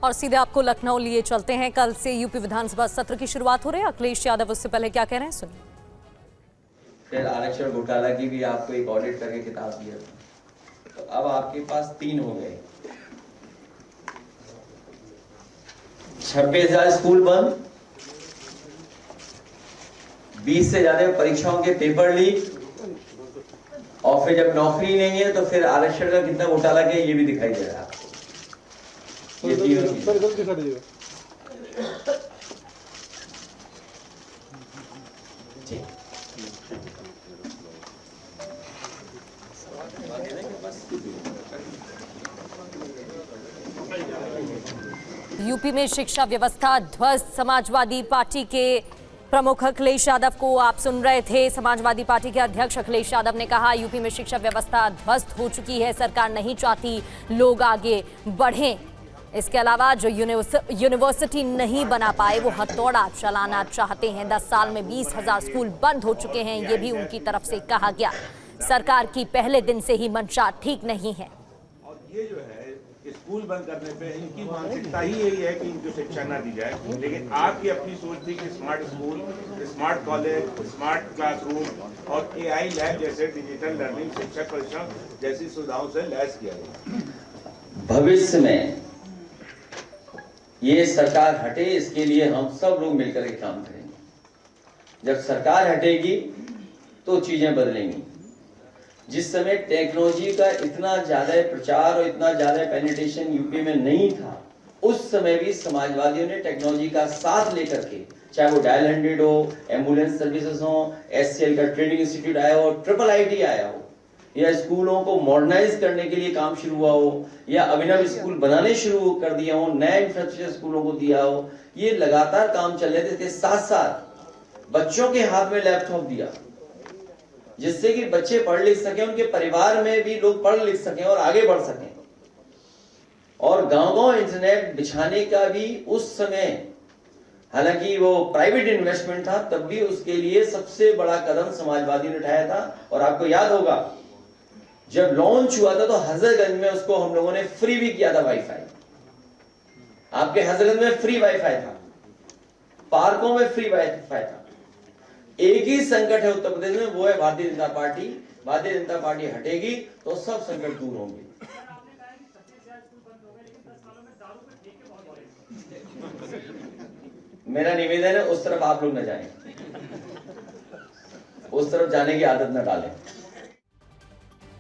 और सीधे आपको लखनऊ लिए चलते हैं। कल से यूपी विधानसभा सत्र की शुरुआत हो रही है। अखिलेश यादव उससे पहले क्या कह रहे हैं, सुनिए। फिर आरक्षण घोटाला की भी आपको एक ऑडिट करके किताब दिया था, तो अब आपके पास 3 हो गए। 26,000 स्कूल बंद, 20 से ज्यादा परीक्षाओं के पेपर लीक, और फिर जब नौकरी नहीं है तो फिर आरक्षण का कितना घोटाला किया ये भी दिखाई दे रहा है। ये तीनों चीजें यूपी में शिक्षा व्यवस्था ध्वस्त। समाजवादी पार्टी के प्रमुख अखिलेश यादव को आप सुन रहे थे। समाजवादी पार्टी के अध्यक्ष अखिलेश यादव ने कहा यूपी में शिक्षा व्यवस्था ध्वस्त हो चुकी है। सरकार नहीं चाहती लोग आगे बढ़ें। इसके अलावा जो यूनिवर्सिटी नहीं बना पाए वो हथौड़ा चलाना चाहते हैं। 10 साल में 20,000 स्कूल बंद हो चुके हैं, ये भी उनकी तरफ से कहा गया। सरकार की पहले दिन से ही मंशा ठीक नहीं है। और ये जो है स्कूल बंद करने पे इनकी मानसिकता ही यही है कि इनको शिक्षा ना दी जाए, लेकिन आपकी अपनी सोच थी कि smart school, smart college, smart classroom और AI लैब जैसे डिजिटल लर्निंग शिक्षक परिश्रम जैसी सुविधाओं से लैस किया गया। भविष्य में ये सरकार हटे, इसके लिए हम सब लोग मिलकर के काम करेंगे। जब सरकार हटेगी तो चीजें बदलेंगी। जिस समय टेक्नोलॉजी का इतना ज्यादा प्रचार और इतना ज्यादा पेनिट्रेशन यूपी में नहीं था, उस समय भी समाजवादियों ने टेक्नोलॉजी का साथ लेकर के, चाहे वो डायल 100 हो, एम्बुलेंस सर्विसेज हो, SCL का ट्रेनिंग इंस्टीट्यूट आया हो, IIIT आया हो, या स्कूलों को मॉडर्नाइज करने के लिए काम शुरू हुआ हो, या अभिनव स्कूल बनाने शुरू कर दिया हो, नए इंफ्रास्ट्रक्चर स्कूलों को दिया हो, ये लगातार काम चल रहे थे। इसके साथ साथ बच्चों के हाथ में लैपटॉप दिया, जिससे कि बच्चे पढ़ लिख सकें, उनके परिवार में भी लोग पढ़ लिख सकें और आगे बढ़ सकें। और गांव-गांव इंटरनेट बिछाने का भी उस समय, हालांकि वो प्राइवेट इन्वेस्टमेंट था, तब भी उसके लिए सबसे बड़ा कदम समाजवादी ने उठाया था। और आपको याद होगा जब लॉन्च हुआ था तो हजरतगंज में उसको हम लोगों ने फ्री भी किया था वाईफाई। आपके हजरतगंज में फ्री वाईफाई था, पार्कों में फ्री वाईफाई था। एक ही संकट है उत्तर प्रदेश में, वो है भारतीय जनता पार्टी। भारतीय जनता पार्टी हटेगी तो सब संकट दूर होंगे। मेरा निवेदन है उस तरफ आप लोग न जाएं, उस तरफ जाने की आदत न डालें।